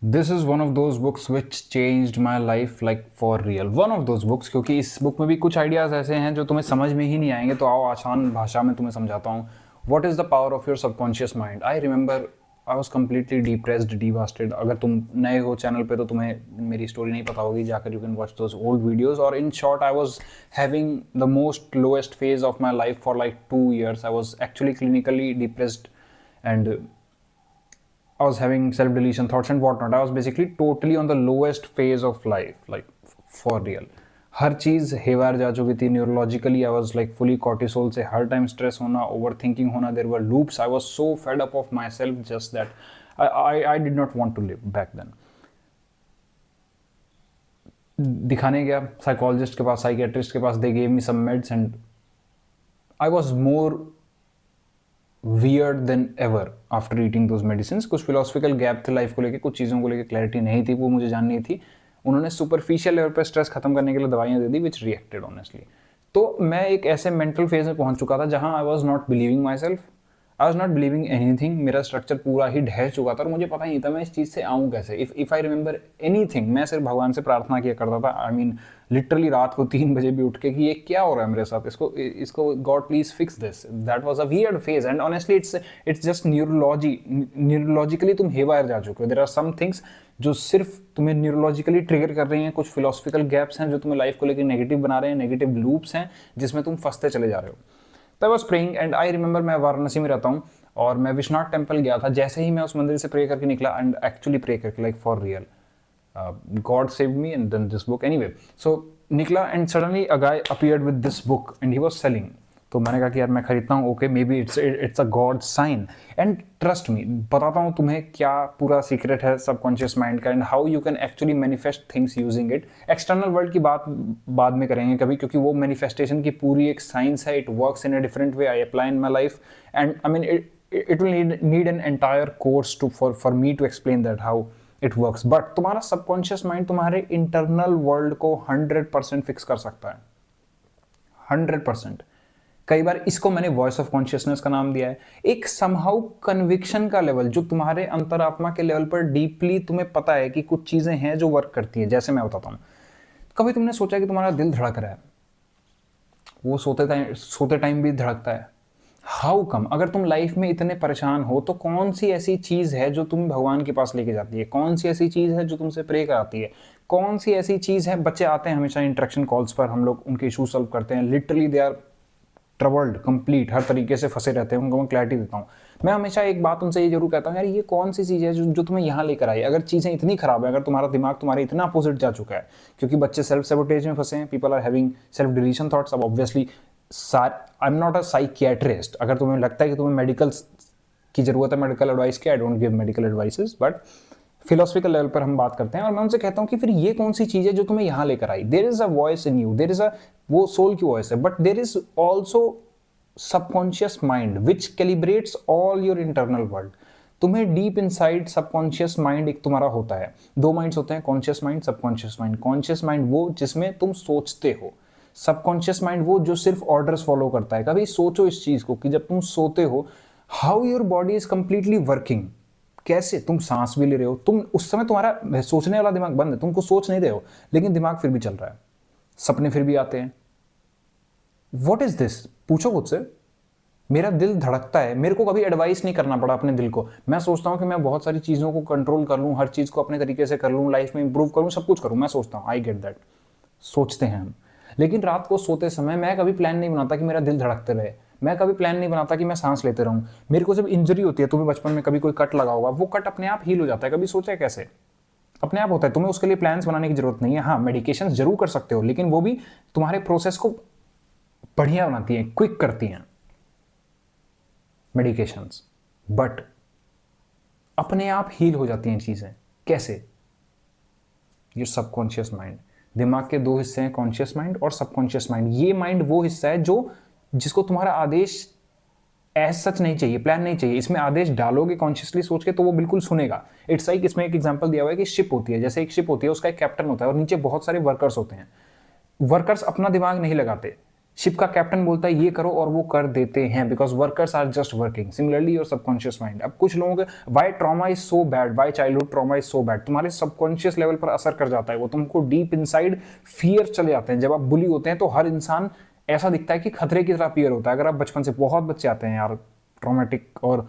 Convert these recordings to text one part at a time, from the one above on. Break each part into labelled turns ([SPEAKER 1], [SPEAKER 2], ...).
[SPEAKER 1] This is one of those books which changed my life like for real. One of those books, क्योंकि इस book में भी कुछ ideas ऐसे हैं जो तुम्हें समझ में ही नहीं आएंगे, तो आओ आसान भाषा में तुम्हें समझाता हूँ। What is the power of your subconscious mind. I remember I was completely depressed, devastated. अगर तुम नए हो चैनल पे तो तुम्हें मेरी स्टोरी नहीं पता होगी, जाकर you can watch those old videos. और in short I was having the most lowest phase of my life for like 2 years. I was actually clinically depressed and I was having self-deletion thoughts and whatnot. I was basically totally on the lowest phase of life, like for real. हर चीज़ हेवार जा चुकी थी neurologically. I was like fully cortisol से हर time stress होना, over thinking होना, there were loops. I was so fed up of myself just that I did not want to live back then. दिखाने गया psychologist के पास, psychiatrist के पास। They gave me some meds and I was more weird than ever after eating those medicine. कुछ philosophical gap थे life को लेके, कुछ चीज़ों को लेके क्लैरिटी नहीं थी, वो मुझे जाननी थी। उन्होंने सुपरफिशियल लेवल पे स्ट्रेस खत्म करने के लिए दवाइयाँ दे दी विच रिएक्टेड ऑनेस्टली। तो मैं एक ऐसे मेंटल फेज में पहुंच चुका था जहां I was not believing my self, I was not believing anything. मेरा स्ट्रक्चर पूरा ही ढह चुका था और मुझे पता ही नहीं था मैं इस चीज़ से आऊँ कैसे। इफ़ आई रिमेंबर एनीथिंग, मैं सिर्फ भगवान से प्रार्थना किया करता था। आई मीन लिटरली रात को 3 बजे भी उठ के कि ये क्या हो रहा है मेरे साथ, इसको God please fix this. That was a weird phase and honestly it's just neurologically तुम हेवायर जा चुके हो। देयर आर सम थिंग्स जो सिर्फ तुम्हें न्यूरोलॉजिकली ट्रिगर कर रही हैं, कुछ फिलोसफिकल गैप्स हैं जो तुम्हें लाइफ को लेकर नेगेटिव बना रहे हैं, नेगेटिव लूप्स हैं जिसमें तुम फंसते चले जा रहे हो। तो I was praying and I remember मैं वाराणसी में रहता हूँ और मैं विश्वनाथ टेम्पल गया था। जैसे ही मैं उस मंदिर से प्रे करके निकला एंड एक्चुअली प्रे करके like for real, God saved me and then this book anyway. So निकला and suddenly a guy appeared with this book and he was selling. तो मैंने कहा कि यार मैं खरीदता हूँ, okay maybe it's a god sign. And trust me, बताता हूँ तुम्हें क्या पूरा सीक्रेट है सबकॉन्शियस माइंड का and how you can actually manifest things using it. External world की बात बाद में करेंगे कभी, क्योंकि वो मैनिफेस्टेशन की पूरी एक साइंस है। It works in a different way, I apply in my life and I mean it will need an entire course to for me to explain that how it works. But तुम्हारा subconscious mind तुम्हारे internal world को 100% fix कर सकता है, 100%। कई बार इसको मैंने voice of consciousness का नाम दिया है। एक समहाउ कन्विक्शन का लेवल जो तुम्हारे अंतरात्मा के लेवल पर डीपली तुम्हें पता है कि कुछ चीजें हैं जो वर्क करती है। जैसे मैं बताता हूँ, कभी तुमने सोचा कि तुम्हारा दिल धड़क रहा है, वो सोते टाइम भी धड़कता है। How come? अगर तुम लाइफ में इतने परेशान हो तो कौन सी ऐसी चीज है जो तुम भगवान के पास लेके जाती है? कौन सी ऐसी चीज है जो तुमसे प्रे कराती है? कौन सी ऐसी चीज है? बच्चे आते हैं हमेशा इंटरेक्शन कॉल्स पर, हम लोग उनके इशू सॉल्व करते हैं। Literally they are troubled complete, हर तरीके से फंसे रहते हैं। उनको मैं क्लैरिटी देता हूँ। मैं हमेशा एक बात उनसे ये जरूर कहता हूँ, यार ये कौन सी चीज़ है जो तुम्हें यहाँ लेकर आई? अगर चीज़ें इतनी खराब है, अगर तुम्हारा दिमाग तुम्हारे इतना अपोजिट जा चुका है, क्योंकि बच्चे सेल्फ सेबोटेज में फंसे हैं, people are having self deletion thoughts. अब obviously I am not a psychiatrist. अगर तुम्हें लगता है कि तुम्हें मेडिकल की जरूरत है, मेडिकल एडवाइस की, I don't give medical advices, but philosophical level पर हम बात करते हैं। और मैं उनसे कहता हूँ कि फिर ये कौन सी चीज़ है जो तुम्हें यहाँ लेकर आई? There is a voice in you, there is a, वो सोल की वॉइस है, but there is also subconscious mind which calibrates all your internal world. तुम्हें डीप इनसाइड सबकॉन्शियस माइंड एक तुम्हारा होता है। 2 माइंड्स होते हैं, conscious mind, subconscious mind. Conscious mind वो जिसमें तुम सोचते हो, सबकॉन्शियस माइंड वो जो सिर्फ ऑर्डर्स फॉलो करता है। कभी सोचो इस चीज को कि जब तुम सोते हो, how your body is completely working. कैसे तुम सांस भी ले रहे हो, तुम उस समय तुम्हारा सोचने वाला दिमाग बंद है, तुमको सोच नहीं रहे हो, लेकिन दिमाग फिर भी चल रहा है, सपने फिर भी आते हैं। What is this? पूछो खुद से। मेरा दिल धड़कता है, मेरे को कभी एडवाइस नहीं करना पड़ा अपने दिल को। मैं सोचता हूं कि मैं बहुत सारी चीजों को कंट्रोल कर लूं, हर चीज को अपने तरीके से कर लूं, लाइफ में इंप्रूव करूं, सब कुछ करूं। मैं सोचता हूं, आई गेट दैट, सोचते हैं हम। लेकिन रात को सोते समय मैं कभी प्लान नहीं बनाता कि मेरा दिल धड़कते रहे, मैं कभी प्लान नहीं बनाता कि मैं सांस लेते रहूं। मेरे को जब इंजरी होती है, तुम्हें बचपन में कभी कोई कट लगा होगा, वो कट अपने आप हील हो जाता है। कभी सोचा है कैसे? अपने आप होता है। तुम्हें उसके लिए प्लान्स बनाने की जरूरत नहीं है। हाँ, मेडिकेशन जरूर कर सकते हो, लेकिन वो भी तुम्हारे प्रोसेस को बढ़िया बनाती है, क्विक करती हैं मेडिकेशंस, बट अपने आप हील हो जाती हैं चीजें। कैसे? Your subconscious mind. दिमाग के 2 हिस्से हैं, कॉन्शियस माइंड और सबकॉन्शियस माइंड। ये माइंड वो हिस्सा है जो जिसको तुम्हारा आदेश एज सच नहीं चाहिए, प्लान नहीं चाहिए। इसमें आदेश डालोगे कॉन्शियसली सोच के तो वो बिल्कुल सुनेगा। इट्स लाइक, इसमें एक एग्जांपल दिया हुआ है कि शिप होती है। जैसे एक शिप होती है, उसका एक कैप्टन होता है और नीचे बहुत सारे वर्कर्स होते हैं। वर्कर्स अपना दिमाग नहीं लगाते, शिप का कैप्टन बोलता है ये करो और वो कर देते हैं, because workers are just working. Similarly your subconscious mind. अब कुछ लोगों के why trauma is so bad, why childhood trauma is so bad, तुम्हारे सबकॉन्शियस लेवल पर असर कर जाता है वो, तुमको डीप इनसाइड फियर चले जाते हैं। जब आप बुली होते हैं तो हर इंसान ऐसा दिखता है कि खतरे की तरह फियर होता है। अगर आप बचपन से, बहुत बच्चे आते हैं यार ट्रॉमेटिक और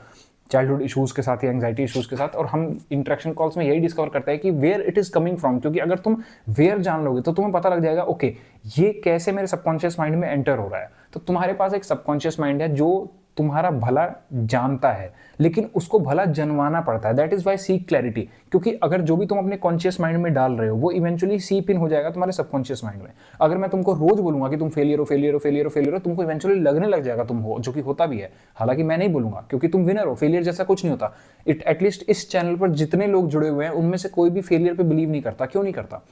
[SPEAKER 1] चाइल्डहुड इश्यूज के साथ या एंग्जाइटी इश्यूज के साथ, और हम इंटरेक्शन कॉल्स में यही डिस्कवर करते हैं कि where it is coming from. क्योंकि अगर तुम वेयर जान लोगे तो तुम्हें पता लग जाएगा ओके ये कैसे मेरे सबकॉन्शियस माइंड में एंटर हो रहा है। तो तुम्हारे पास एक सबकॉन्शियस माइंड है जो तुम्हारा भला जानता है, लेकिन उसको भला जनवाना पड़ता है। That is why seek clarity. क्योंकि अगर जो भी तुम अपने कॉन्शियस माइंड में डाल रहे हो वो इवेंचुअली सीप इन हो जाएगा तुम्हारे सबकॉन्शियस माइंड में। अगर मैं तुमको रोज बोलूंगा कि तुम फेलियर हो फेलियर हो फेलियर हो फेलियर हो, तुमको इवेंचुअली लगने लग जाएगा तुम हो, जो कि होता भी है। हालांकि मैं नहीं बोलूंगा क्योंकि तुम विनर हो, फेलियर जैसा कुछ नहीं होता। एटलीस्ट इस चैनल पर जितने लोग जुड़े हुए हैं उनमें से कोई भी फेलियर पे बिलीव नहीं करता। क्यों नहीं करता?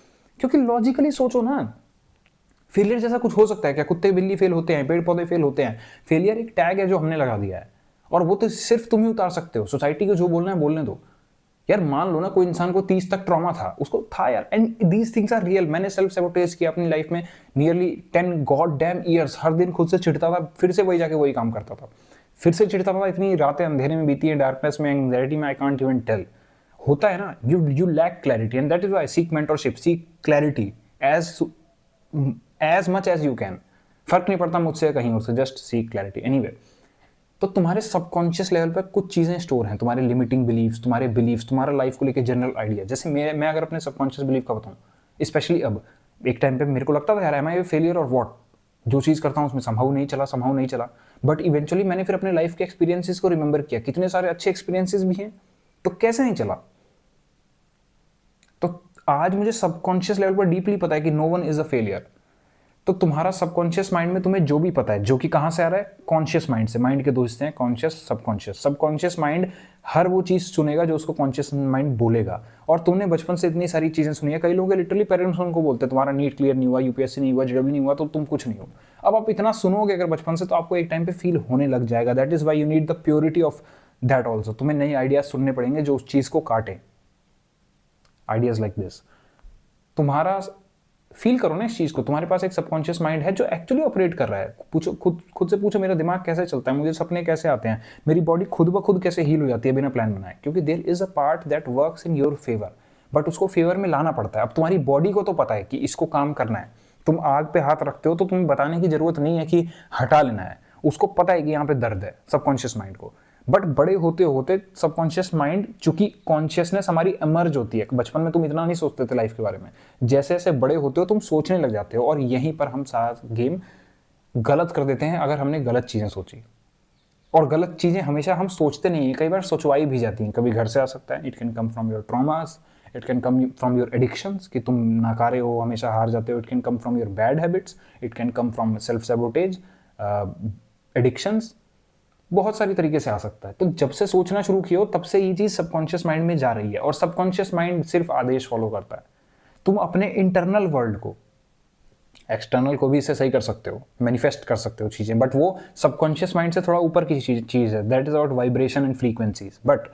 [SPEAKER 1] क्योंकि लॉजिकली सोचो ना, फेलियर जैसा कुछ हो सकता है क्या? कुत्ते बिल्ली फेल होते हैं, पेड़ पौधे फेल होते हैं। फेलियर एक टैग है जो हमने लगा दिया है, और वो तो सिर्फ तुम ही उतार सकते हो। सोसाइटी को जो बोलना है बोलने दो यार। मान लो ना कोई इंसान को 30 तक ट्रॉमा था, उसको था यार, and these things are real. मैंने सेल्फ सैबोटेज किया अपनी लाइफ में नियरली 10 गॉड डैम ईयर्स। हर दिन खुद से चिढ़ता था, फिर से वही जाके वही काम करता था, फिर से चिढ़ता था। इतनी रातें अंधेरे में बीती है, डार्कनेस में, एंग्जाइटी में, आई कांट इवन टेल। होता है ना, you lack clarity, and that is why seek mentorship, seek clarity as much as you can. फर्क नहीं पड़ता मुझसे कहीं उससे, जस्ट सीक क्लैरिटी एनीवे। तो तुम्हारे सबकॉन्शियस लेवल पर कुछ चीजें स्टोर हैं, तुम्हारे लिमिटिंग बिलीव्स, तुम्हारे बिलीव्स, तुम्हारा लाइफ को लेकर जनरल आइडिया। जैसे मैं अगर अपने सबकॉन्शियस बिलीव का बताऊं, स्पेशली अब, एक टाइम पे मेरे को लगता था यार एम आई ए फेलियर और व्हाट, जो चीज करता हूं उसमें संभव नहीं चला। बट इवेंचुअली मैंने फिर अपने लाइफ के एक्सपीरियंसेस को रिमेंबर किया, कितने सारे अच्छे एक्सपीरियंसेस भी हैं, तो कैसे नहीं चला। तो आज मुझे सबकॉन्शियस लेवल पर डीपली पता है कि no one is a failure. तो तुम्हारा सबकॉन्शियस माइंड में तुम्हें जो भी पता है, जो कि कहां से आ रहा है, कॉन्शियस माइंड से। माइंड के दो हिस्से हैं, कॉन्शियस, सबकॉन्शियस। सबकॉन्शियस माइंड हर वो चीज सुनेगा जो उसको कॉन्शियस माइंड बोलेगा। और तुमने बचपन से इतनी सारी चीजें सुनी है, कई लोग लिटरली पेरेंट्स उनको बोलते हैं तुम्हारा नीट क्लियर नहीं हुआ, यूपीएससी नहीं हुआ, जेडब्ल्यू नहीं हुआ, तो तुम कुछ नहीं हो। अब आप इतना सुनोगे अगर बचपन से, तो आपको एक टाइम पे फील होने लग जाएगा। That is why you need the purity of that also. तुम्हें नई आइडियाज सुनने पड़ेंगे जो उस चीज को काटे। आइडियाज लाइक दिस, तुम्हारा फील करो ना इस चीज को। तुम्हारे पास एक सबकॉन्शियस माइंड है जो एक्चुअली ऑपरेट कर रहा है। पूछो खुद से पूछो, मेरा दिमाग कैसे चलता है, मुझे सपने कैसे आते हैं, मेरी बॉडी खुद ब खुद कैसे हील हो जाती है बिना प्लान बनाए। क्योंकि there is a part that works in your favour, but उसको फेवर में लाना पड़ता है। अब तुम्हारी बॉडी को तो पता है कि इसको काम करना है। तुम आग पे हाथ रखते हो तो तुम्हें बताने की जरूरत नहीं है कि हटा लेना है, उसको पता है कि यहाँ पे दर्द है, सबकॉन्शियस माइंड को। बट बड़े होते होते सबकॉन्शियस माइंड, चूंकि कॉन्शियसनेस हमारी इमर्ज होती है। बचपन में तुम इतना नहीं सोचते थे लाइफ के बारे में, जैसे जैसे बड़े होते हो तुम सोचने लग जाते हो। और यहीं पर हम सारा गेम गलत कर देते हैं अगर हमने गलत चीजें सोची। और गलत चीजें हमेशा हम सोचते नहीं है, कई बार सोचवाई भी जाती हैं। कभी घर से आ सकता है, it can come from your traumas, it can come from your addictions, कि तुम नाकारे हो, हमेशा हार जाते हो। It can come from your bad habits, it can come from self sabotage, addictions, बहुत सारी तरीके से आ सकता है। तो जब से सोचना शुरू किया हो तब से ये चीज सबकॉन्शियस माइंड में जा रही है। और सबकॉन्शियस माइंड सिर्फ आदेश फॉलो करता है। तुम अपने इंटरनल वर्ल्ड को, एक्सटर्नल को भी इसे सही कर सकते हो, मैनिफेस्ट कर सकते हो चीजें, बट वो सबकॉन्शियस माइंड से थोड़ा ऊपर की चीज है। That is about vibration and frequencies. But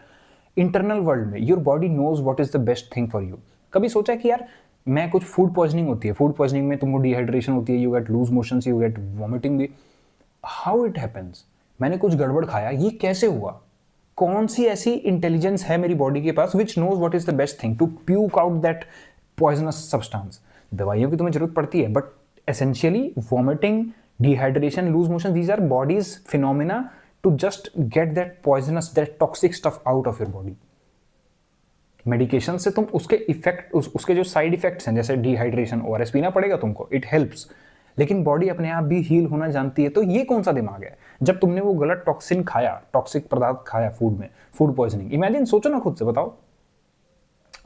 [SPEAKER 1] internal world में your body knows what is the best thing for you. कभी सोचा कि यार मैं कुछ फूड पॉइजनिंग होती है, फूड पॉइजनिंग में तुमको डिहाइड्रेशन होती है, you get loose motions, you get vomiting भी। How it happens? मैंने कुछ गड़बड़ खाया, ये कैसे हुआ? कौन सी ऐसी इंटेलिजेंस है मेरी बॉडी के पास which knows what is the best thing to puke out that poisonous substance? दवाइयों की तुम्हें जरूरत पड़ती है, but essentially vomiting, dehydration, loose motion, these are body's phenomena to just get that poisonous, that toxic stuff out of your body. Medication से तुम उसके effect, उसके जो साइड इफेक्ट्स हैं, जैसे डिहाइड्रेशन, ओआरएस पीना पड़ेगा तुमको, इट हेल्प्स, लेकिन बॉडी अपने आप भी हील होना जानती है। तो ये कौन सा दिमाग है? जब तुमने वो गलत टॉक्सिन खाया, टॉक्सिक पदार्थ खाया फूड में, फूड पॉइजनिंग, इमेजिन, सोचो ना खुद से, बताओ।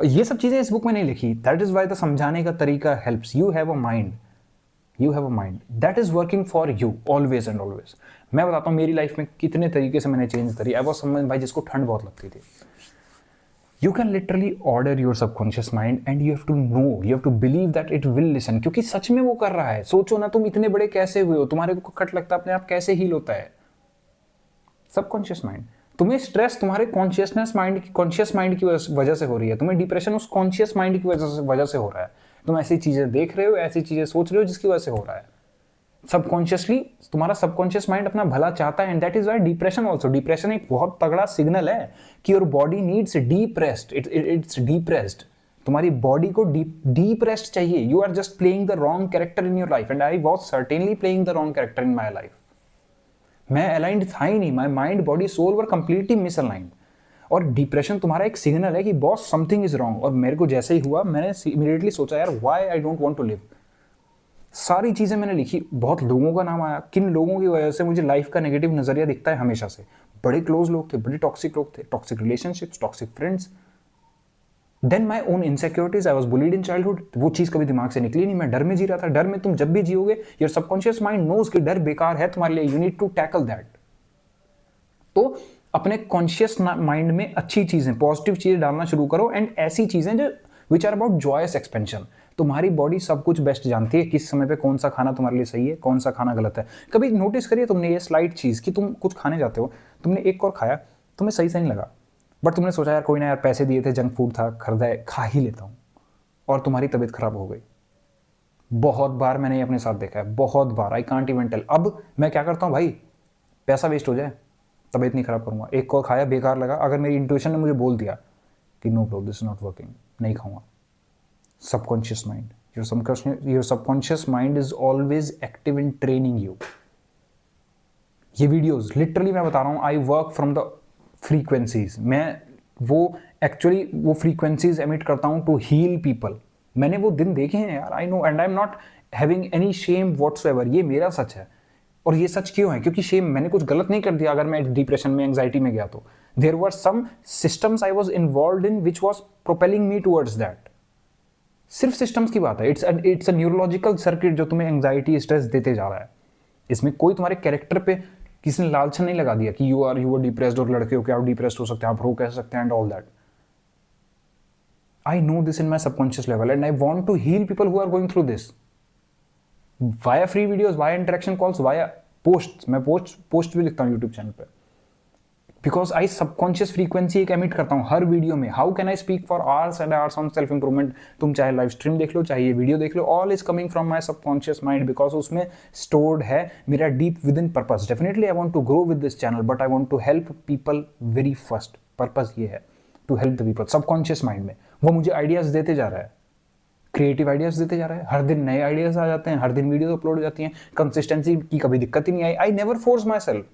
[SPEAKER 1] ये सब चीजें इस बुक में नहीं लिखी। दैट इज वाई द समझाने का तरीका helps. You have a mind, you have a mind that is working for you always and always. मैं बताता हूँ मेरी लाइफ में कितने तरीके से मैंने चेंज करी। आई वाज समवन भाई जिसको ठंड बहुत लगती थी। You can literally order your subconscious mind and you have to know, you have to believe that it will listen, क्योंकि सच में वो कर रहा है। सोचो ना, तुम इतने बड़े कैसे हुए हो, तुम्हारे को कट लगता अपने आप कैसे हील होता है? Subconscious mind. तुम्हें स्ट्रेस तुम्हारे कॉन्शियस माइंड की वजह से हो रही है। तुम्हें डिप्रेशन उस कॉन्शियस माइंड की वजह से हो रहा है। तुम ऐसी चीजें देख रहे हो, ऐसी चीजें सोच रहे हो जिसकी वजह से हो रहा है। सबकॉन्शियसली तुम्हारा सबकॉन्शियस माइंड अपना भला चाहता है, and that is why depression also, depression एक बहुत तगड़ा सिग्नल है कि your body needs deep rest, it's deep rest, तुम्हारी बॉडी को डीप रेस्ट चाहिए। You are just playing the wrong character in your life, and I was certainly playing the wrong character in my life. मैं aligned था ही नहीं, my mind body soul were completely misaligned. और depression तुम्हारा एक signal है कि boss something is wrong. और मेरे को जैसे ही हुआ मैंने इमीडिएटली सोचा यार why I don't want to live. सारी चीजें मैंने लिखी, बहुत लोगों का नाम आया, किन लोगों की वजह से मुझे लाइफ का नेगेटिव नजरिया दिखता है हमेशा से। बड़े क्लोज लोग थे, बड़े टॉक्सिक लोग थे, toxic relationships, toxic friends. Then my own insecurities, I was bullied in childhood. वो चीज कभी दिमाग से निकली नहीं, मैं डर में जी रहा था। डर में तुम जब भी जियोगे योर सबकॉन्शियस माइंड नोज कि डर बेकार है तुम्हारे लिए, you need to tackle that. तो अपने कॉन्शियस माइंड में अच्छी चीजें, पॉजिटिव चीजें डालना शुरू करो, एंड ऐसी चीजें जो which are about joy's expansion. तुम्हारी बॉडी सब कुछ बेस्ट जानती है, किस समय पे कौन सा खाना तुम्हारे लिए सही है, कौन सा खाना गलत है। कभी नोटिस करिए तुमने ये स्लाइट चीज कि तुम कुछ खाने जाते हो, तुमने एक और खाया, तुम्हें सही से नहीं लगा, बट तुमने सोचा यार कोई ना यार पैसे दिए थे, जंक फूड था, खरीदा है, खा ही लेता हूँ, और तुम्हारी तबीयत खराब हो गई। बहुत बार मैंने ये अपने साथ देखा है, बहुत बार। I can't even tell. अब मैं क्या करता हूँ भाई, पैसा वेस्ट हो जाए, तबीयत नहीं खराब करूंगा। एक और खाया, बेकार लगा, अगर मेरी इंट्यूशन ने मुझे बोल दिया कि no bro this is not working, नहीं खाऊंगा। Subconscious mind, your subconscious mind is always active in training you. ये वीडियोस लिटरली मैं बता रहा हूँ, I work from the frequencies. मैं वो फ्रीक्वेंसीज एमिट करता हूँ टू हील पीपल। मैंने वो दिन देखे हैं यार, I know, and I am not having any shame whatsoever. ये मेरा सच है। और ये सच क्यों है? क्योंकि शेम, मैंने कुछ गलत नहीं कर दिया अगर मैं डिप्रेशन में, एंजाइटी में गया तो। There were some systems I was involved in which was propelling me towards that. सिर्फ सिस्टम्स की बात है। इट्स अ न्यूरोलॉजिकल सर्किट जो तुम्हें एंजाइटी, स्ट्रेस देते जा रहा है। इसमें कोई तुम्हारे कैरेक्टर पे किसी ने लालच नहीं लगा दिया कि यू आर डिप्रेस्ड, और लड़के हो क्या आप डिप्रेस्ड हो सकते हैं, आप रो कह सकते हैं, and all that. I know this in my subconscious level, and I want to heal people who are going through this via free videos, via interaction calls, via post. मैं पोस्ट भी लिखता हूँ यूट्यूब चैनल पे, because I subconscious frequency एक emit करता हूँ हर video में। How can I speak for hours and hours on self improvement? तुम चाहे लाइव स्ट्रीम देख लो, चाहे ये वीडियो देख लो, all is coming from my subconscious mind, because उसमें स्टोर्ड है मेरा deep within purpose. Definitely I want to grow with this channel, but I want to help people very first. Purpose ये है to help the people. Subconscious mind में वो मुझे ideas देते जा रहा है, क्रिएटिव आइडियाज देते जा रहा है। हर दिन नए आइडियाज आ जाते हैं, हर दिन वीडियो अपलोड हो जाती हैं। कंसिस्टेंसी की कभी दिक्कत ही नहीं आई। I never force myself.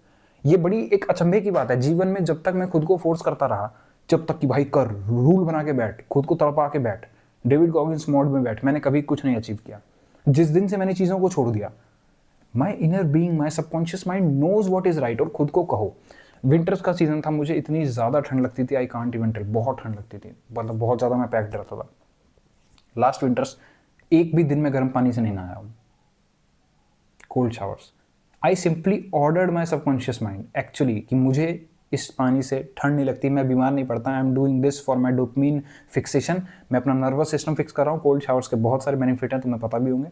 [SPEAKER 1] ये बड़ी एक अचंभे की बात है जीवन में। जब तक मैं खुद को फोर्स करता रहा, जब तक कि भाई कर, रूल बना के बैठ, खुद को तड़पा के बैठ, डेविड गॉगिंस मोड में बैठ, मैंने कभी कुछ नहीं अचीव किया। जिस दिन से मैंने चीज़ों को छोड़ दिया, my inner being, my subconscious mind knows what is right. और खुद को कहो, विंटर्स का सीजन था, मुझे इतनी ज़्यादा ठंड लगती थी, आई कांट इवन टेल। बहुत ठंड लगती थी, मतलब बहुत ज़्यादा मैं पैक्ड रहता था। लास्ट विंटर्स एक भी दिन में गर्म पानी से नहीं नहाया हूँ, cold showers. I simply ordered my subconscious mind actually कि मुझे इस पानी से ठंड नहीं लगती, मैं बीमार नहीं पड़ता। I am doing this for my dopamine fixation. मैं अपना नर्वस सिस्टम फिक्स कर रहा हूँ। कोल्ड शावर्स के बहुत सारे बेनिफिट हैं, तुम्हें पता भी होंगे।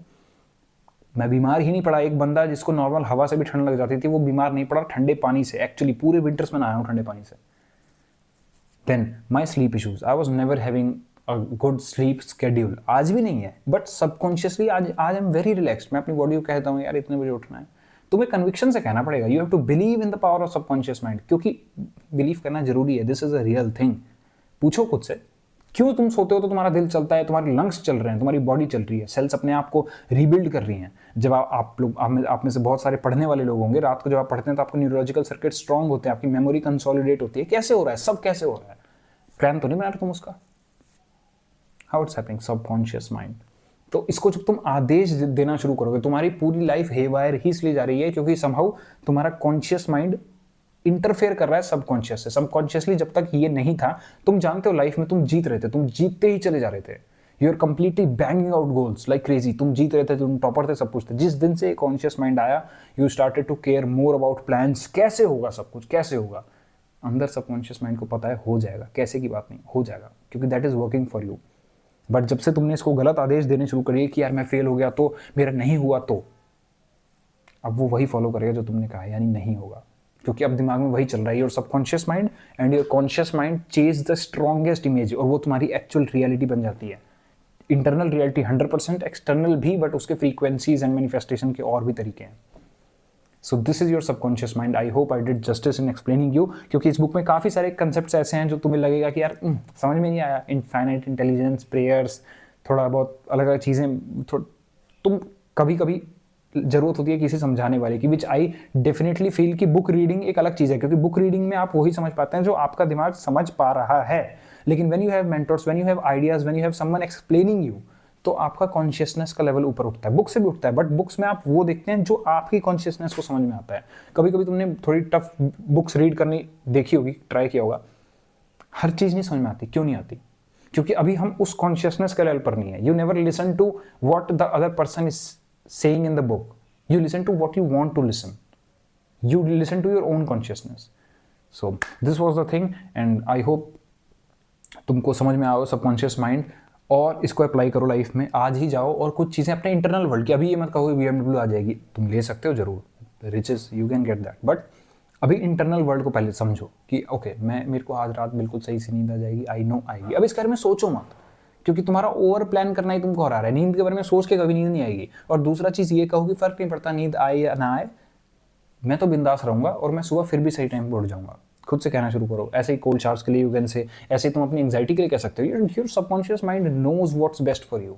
[SPEAKER 1] मैं बीमार ही नहीं पड़ा। एक बंदा जिसको नॉर्मल हवा से भी ठंड लग जाती थी, वो बीमार नहीं पड़ा ठंडे पानी से। एक्चुअली पूरे विंटर्स में नहाया हूँ ठंडे पानी से। Then my sleep issues, I was never having a good sleep schedule. आज भी नहीं है, बट सबकॉन्शियसली आज आई एम वेरी रिलैक्स्ड। मैं अपनी बॉडी को कहता हूँ यार इतने बजे उठना है। तुम्हें कन्विक्शन से कहना पड़ेगा। You have to believe in the power of subconscious mind, क्योंकि बिलीव करना जरूरी है। This is a real thing. पूछो खुद से, क्यों तुम सोते हो तो तुम्हारा दिल चलता है, तुम्हारे लंग्स चल रहे हैं, तुम्हारी बॉडी चल रही है, सेल्स अपने आप को रीबिल्ड कर रही हैं। जब आप में से बहुत सारे पढ़ने वाले लोग होंगे, रात को जब आप पढ़ते हैं तो आपको न्यूरोलॉजिकल सर्किट स्ट्रांग होते हैं, आपकी मेमोरी कंसोलिडेट होती है। कैसे हो रहा है? सब कैसे हो रहा है? प्लान तो नहीं बना रहे तुम उसका। How it's happening? Subconscious mind. तो इसको जब तुम आदेश देना शुरू करोगे, तुम्हारी पूरी लाइफ हेवायर ही इसलिए जा रही है क्योंकि समहाउ तुम्हारा कॉन्शियस माइंड इंटरफेयर कर रहा है सबकॉन्शियस से। सबकॉन्शियसली जब तक ये नहीं था, तुम जानते हो लाइफ में तुम जीत रहे थे, तुम जीतते ही चले जा रहे थे। You are completely banging out goals like crazy. तुम जीत रहे थे, तुम टॉपर थे, सब कुछ थे। जिस दिन से कॉन्शियस माइंड आया, you started to care more about plans. कैसे होगा सब कुछ, कैसे होगा? अंदर सबकॉन्शियस माइंड को पता है हो जाएगा, कैसे की बात नहीं, हो जाएगा, क्योंकि that is working for you. But जब से तुमने इसको गलत आदेश देने शुरू करिए कि यार मैं फेल हो गया तो, मेरा नहीं हुआ तो, अब वो वही फॉलो करेगा जो तुमने कहा, यानी नहीं होगा, क्योंकि अब दिमाग में वही चल रहा है। Your subconscious mind and your conscious mind chase the strongest image, और वो तुम्हारी एक्चुअल रियलिटी बन जाती है। इंटरनल रियलिटी 100%, एक्सटर्नल भी, बट उसके फ्रीक्वेंसीज एंड मैनिफेस्टेशन के और भी तरीके हैं. So this is your subconscious mind. I hope I did justice in explaining you, क्योंकि इस बुक में काफ़ी सारे कंसेप्ट्स ऐसे हैं जो तुम्हें लगेगा कि यार समझ में नहीं आया. इनफाइनाइट इंटेलिजेंस, प्रेयर्स, थोड़ा बहुत अलग अलग चीज़ें, तुम कभी कभी जरूरत होती है किसी समझाने वाले की, विच आई डेफिनेटली फील कि बुक रीडिंग एक अलग चीज़ है, क्योंकि बुक रीडिंग में आप वही समझ पाते हैं जो आपका दिमाग समझ पा रहा है. लेकिन when you have mentors, when you have ideas, when you have someone explaining you, तो आपका कॉन्शियसनेस का लेवल ऊपर उठता है. बुक से भी उठता है, बट बुक्स में आप वो देखते हैं जो आपकी कॉन्शियसनेस को समझ में आता है. कभी कभी तुमने थोड़ी टफ बुक्स रीड करनी देखी होगी, ट्राई किया होगा, हर चीज़ नहीं समझ में आती. क्यों नहीं आती? क्योंकि अभी हम उस कॉन्शियसनेस के लेवल पर नहीं है. You never listen to what the other person is saying in the book. You listen to what you want to listen. You listen to your own consciousness. So this was the thing, and I hope तुमको समझ में आओ subconscious mind, और इसको apply करो life में. आज ही जाओ और कुछ चीज़ें अपने इंटरनल वर्ल्ड की, अभी ये मत कहो BMW आ जाएगी, तुम ले सकते हो जरूर, riches you can get that, but अभी इंटरनल वर्ल्ड को पहले समझो कि ओके मेरे को आज रात बिल्कुल सही से नींद आ जाएगी, आई नो आएगी. अब इस बारे में सोचो मत, क्योंकि तुम्हारा ओवर प्लान करना ही तुमको हरा रहा है. नींद के बारे में सोच के कभी नींद नहीं आएगी. और दूसरा चीज़ ये कहो कि फर्क नहीं पड़ता नींद आए या ना आए, मैं तो बिंदास रहूंगा और मैं सुबह फिर भी सही टाइम पर उठ जाऊंगा. खुद से कहना शुरू करो. ऐसे ही कोल्ड शावर्स के लिए यू कैन से, ऐसे तुम अपनी एंग्जाइटी के लिए कह सकते हो. Your subconscious mind knows what's best for you,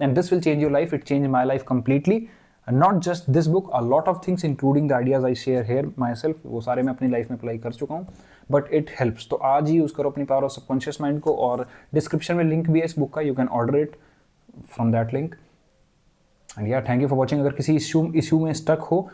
[SPEAKER 1] and this will change your life. It change my life completely. Not just this book, a lot of things including the ideas I share here myself, वो सारे मैं अपनी life में apply कर चुका हूँ, but it helps. तो आज ही यूज़ करो अपनी पावर ऑफ सबकॉन्शियस माइंड को, और डिस्क्रिप्शन में लिंक भी है इस बुक का, you can order it from that link. And या थैंक यू फॉर वॉचिंग. अगर किसी इशू में स्टक हो,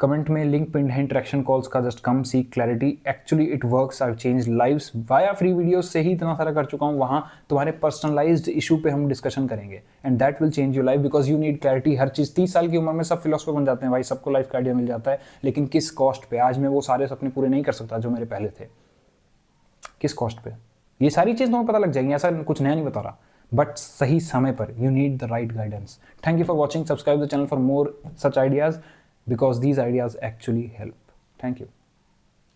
[SPEAKER 1] कमेंट में लिंक पिन है इंटरेक्शन कॉल्स का, just come seek clarity. Actually it works. I change lives via free videos से ही इतना सारा कर चुका हूँ. वहाँ तुम्हारे पर्सनलाइज्ड इशू पे हम डिस्कशन करेंगे, and that will change your life, because you need clarity. हर चीज़ 30 साल की उम्र में सब फिलोसफर बन जाते हैं भाई, सबको लाइफ का आइडिया मिल जाता है, लेकिन किस कॉस्ट पे? आज मैं वो सारे सपने पूरे नहीं कर सकता जो मेरे पहले थे. किस कॉस्ट पे? ये सारी चीज़ तुम्हें पता लग जाएंगी, ऐसा कुछ नया नहीं बता रहा, बट सही समय पर. You need the right guidance. Thank you for watching. Subscribe the channel for more such ideas, because these ideas actually help. Thank you.